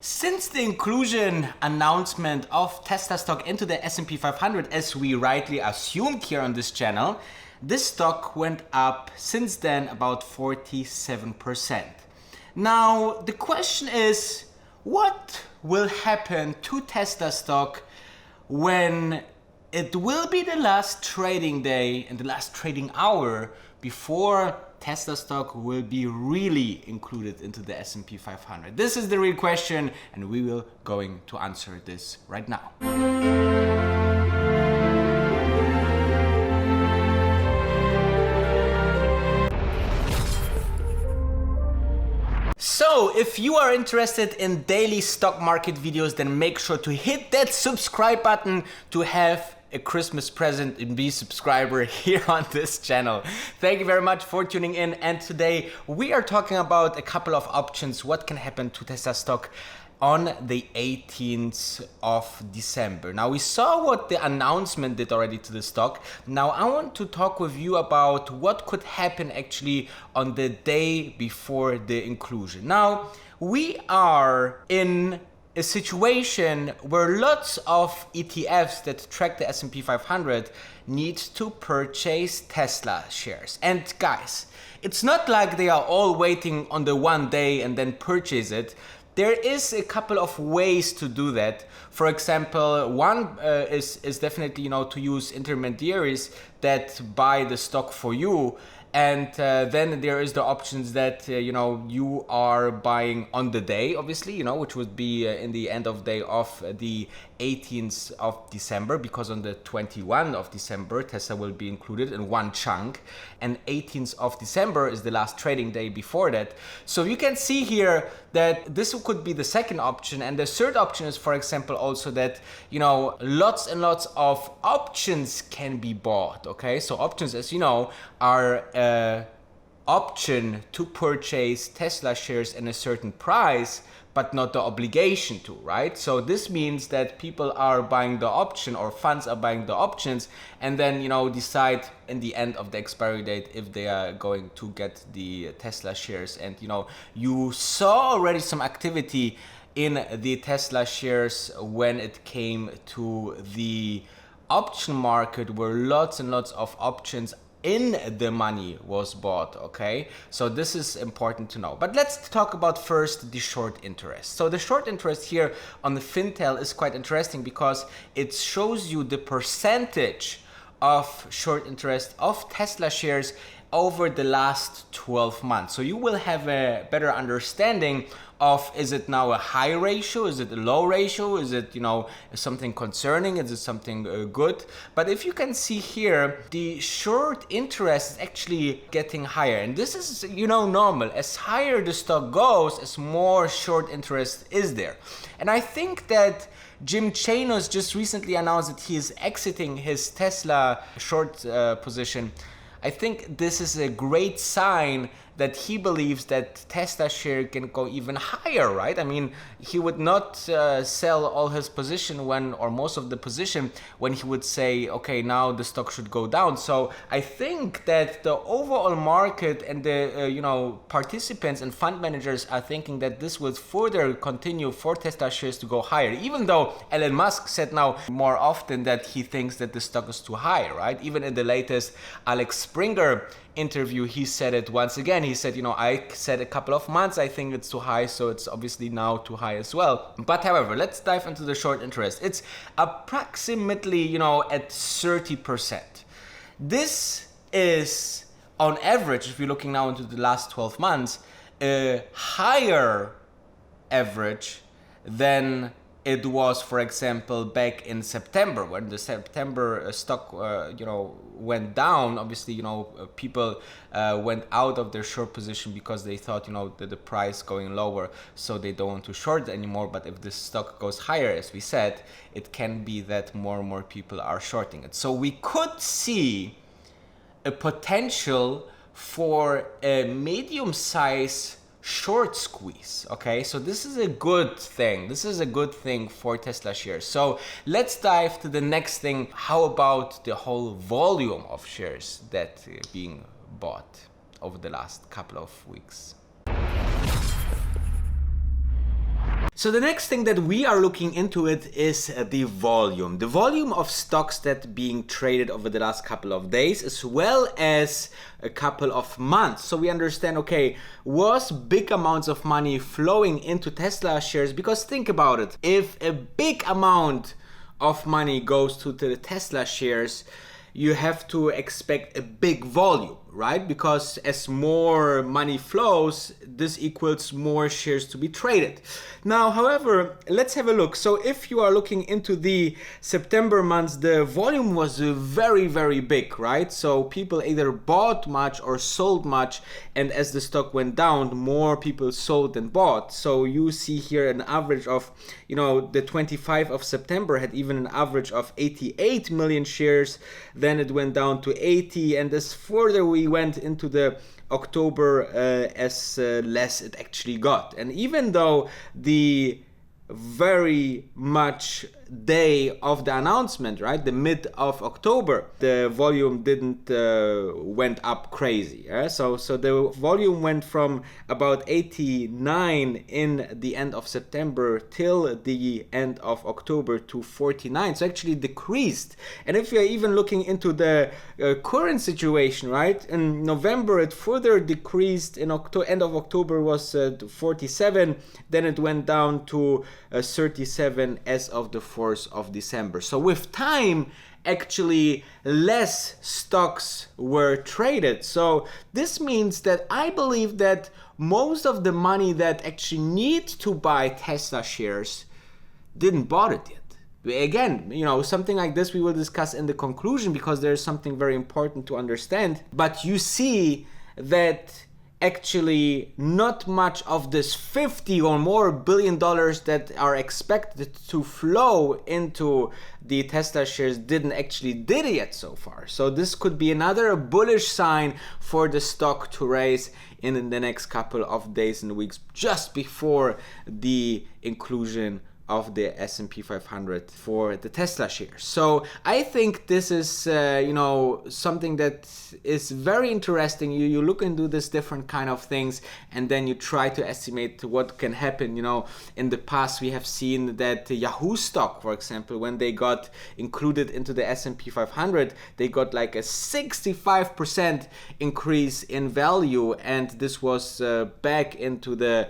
Since the inclusion announcement of Tesla stock into the S&P 500, as we rightly assumed here on this channel, this stock went up since then about 47%. Now, the question is, what will happen to Tesla stock when it will be the last trading day and the last trading hour before Tesla stock will be really included into the S&P 500? This is the real question, and we will going to answer this right now. So, if you are interested in daily stock market videos, then make sure to hit that subscribe button to have a Christmas present and be a subscriber here on this channel. Thank you very much for tuning in, and today we are talking about a couple of options what can happen to Tesla stock on the 18th of December. Now, we saw what the announcement did already to the stock. Now I want to talk with you about what could happen actually on the day before the inclusion. Now, we are in a situation where lots of ETFs that track the S&P 500 need to purchase Tesla shares. And guys, it's not like they are all waiting on the one day and then purchase it. There is a couple of ways to do that. For example, one is definitely to use intermediaries that buy the stock for you. And then there is the options that you are buying on the day, obviously, which would be in the end of day of the 18th of December, because on the 21st of December Tesla will be included in one chunk, and 18th of December is the last trading day before that. So you can see here that this could be the second option, and the third option is, for example, also that lots and lots of options can be bought. Okay, so options, as you know, are option to purchase Tesla shares in a certain price, but not the obligation to, right? So this means that people are buying the option, or funds are buying the options, and then decide in the end of the expiry date if they are going to get the Tesla shares. And you saw already some activity in the Tesla shares when it came to the option market, where lots and lots of options in the money was bought. Okay, so this is important to know. But let's talk about first the short interest. So the short interest here on the Fintel is quite interesting because it shows you the percentage of short interest of Tesla shares over the last 12 months. So you will have a better understanding of, is it now a high ratio, is it a low ratio, is it something concerning, is it something good? But if you can see here, the short interest is actually getting higher, and this is normal. As higher the stock goes, as more short interest is there. And I think that Jim Chanos just recently announced that he is exiting his Tesla short position. I think this is a great sign that he believes that Tesla share can go even higher, right? I mean, he would not sell all his position or most of the position when he would say, okay, now the stock should go down. So I think that the overall market and the participants and fund managers are thinking that this will further continue for Tesla shares to go higher, even though Elon Musk said now more often that he thinks that the stock is too high, right? Even in the latest Alex Springer interview, he said it once again. He said, I said a couple of months I think it's too high, so it's obviously now too high as well. But however, let's dive into the short interest. It's approximately at 30%. This is on average, if you're looking now into the last 12 months, a higher average than it was, for example, back in September, when the September stock, went down. Obviously, people went out of their short position because they thought, that the price going lower, so they don't want to short anymore. But if the stock goes higher, as we said, it can be that more and more people are shorting it. So we could see a potential for a medium-size short squeeze. Okay, so this is a good thing. This is a good thing for Tesla shares. So let's dive to the next thing. How about the whole volume of shares that being bought over the last couple of weeks? So the next thing that we are looking into it is the volume. The volume of stocks that being traded over the last couple of days, as well as a couple of months. So we understand, okay, was big amounts of money flowing into Tesla shares? Because think about it, if a big amount of money goes to the Tesla shares, you have to expect a big volume, right? Because as more money flows, this equals more shares to be traded. Now, however, let's have a look. So if you are looking into the September months, the volume was very, very big, right? So people either bought much or sold much, and as the stock went down, more people sold than bought. So you see here an average of, the 25th of September had even an average of 88 million shares, then it went down to 80, and as further we went into the October, as less it actually got. And even though the very much day of the announcement, right, the mid of October, the volume didn't went up crazy. So the volume went from about 89 in the end of September till the end of October to 49. So actually decreased. And if you're even looking into the current situation, right, in November it further decreased. In end of October was 47, then it went down to 37 as of the 4th of December. So with time, actually less stocks were traded. So this means that I believe that most of the money that actually need to buy Tesla shares didn't bought it yet. Again, something like this we will discuss in the conclusion, because there's something very important to understand. But you see that actually not much of this 50 or more billion dollars that are expected to flow into the Tesla shares did it yet so far. So this could be another bullish sign for the stock to raise in the next couple of days and weeks, just before the inclusion of the S&P 500 for the Tesla shares. So I think this is something that is very interesting. You look into this different kind of things, and then you try to estimate what can happen. In the past we have seen that Yahoo stock, for example, when they got included into the S&P 500, they got like a 65% increase in value, and this was back into the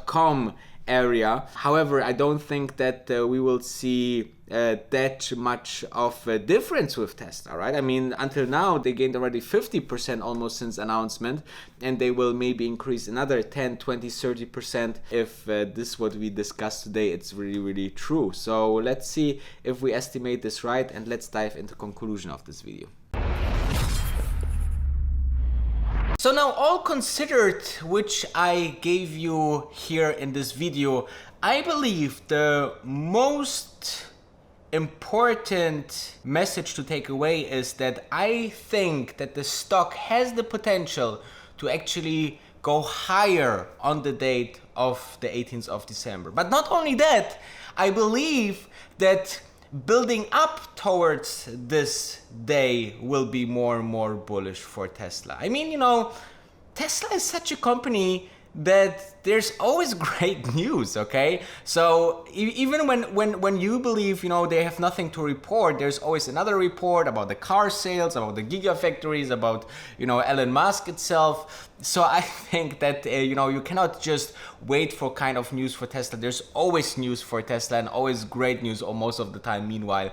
.com area. However, I don't think that we will see that much of a difference with Tesla, right? I mean, until now they gained already 50% almost since announcement, and they will maybe increase another 10, 20, 30% if this what we discussed today, it's really, really true. So let's see if we estimate this right, and let's dive into conclusion of this video. So now, all considered, which I gave you here in this video, I believe the most important message to take away is that I think that the stock has the potential to actually go higher on the date of the 18th of December. But not only that, I believe that building up towards this day will be more and more bullish for Tesla. I mean, Tesla is such a company that there's always great news, okay? So even when you believe, they have nothing to report, there's always another report about the car sales, about the gigafactories, about, Elon Musk itself. So I think that, you cannot just wait for kind of news for Tesla. There's always news for Tesla, and always great news most of the time. Meanwhile,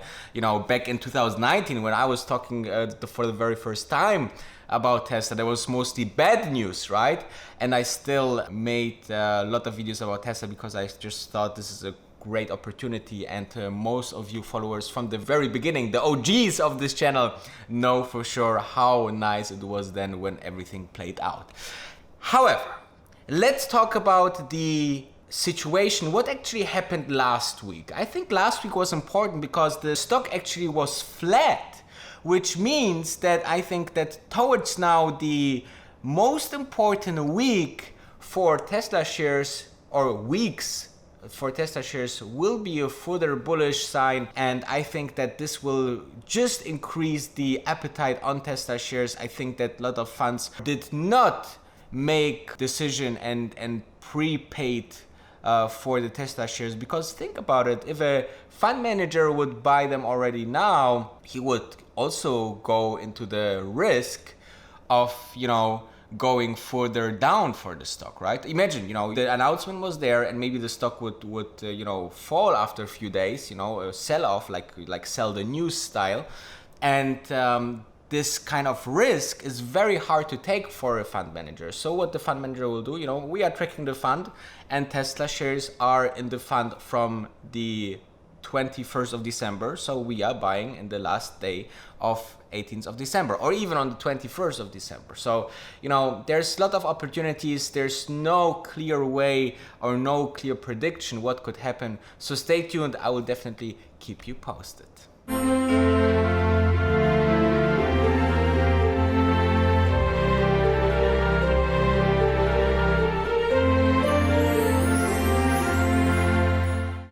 back in 2019, when I was talking for the very first time about Tesla, there was mostly bad news, right? And I still made a lot of videos about Tesla because I just thought this is a great opportunity, and most of you followers from the very beginning, the OGs of this channel, know for sure how nice it was then when everything played out. However, let's talk about the situation, what actually happened last week. I think last week was important because the stock actually was flat, which means that I think that towards now the most important week for Tesla shares, or weeks for Tesla shares, will be a further bullish sign, and I think that this will just increase the appetite on Tesla shares. I think that a lot of funds did not make decision and prepaid for the Tesla shares, because think about it, if a fund manager would buy them already now, he would also go into the risk of, you know, going further down for the stock, right? Imagine, you know, the announcement was there and maybe the stock would you know, fall after a few days, you know, sell off, like sell the news style. And this kind of risk is very hard to take for a fund manager. So what the fund manager will do, you know, we are tracking the fund and Tesla shares are in the fund from the 21st of December. So we are buying in the last day of 18th of December, or even on the 21st of December. So, you know, there's a lot of opportunities. There's no clear way or no clear prediction what could happen. So stay tuned. I will definitely keep you posted.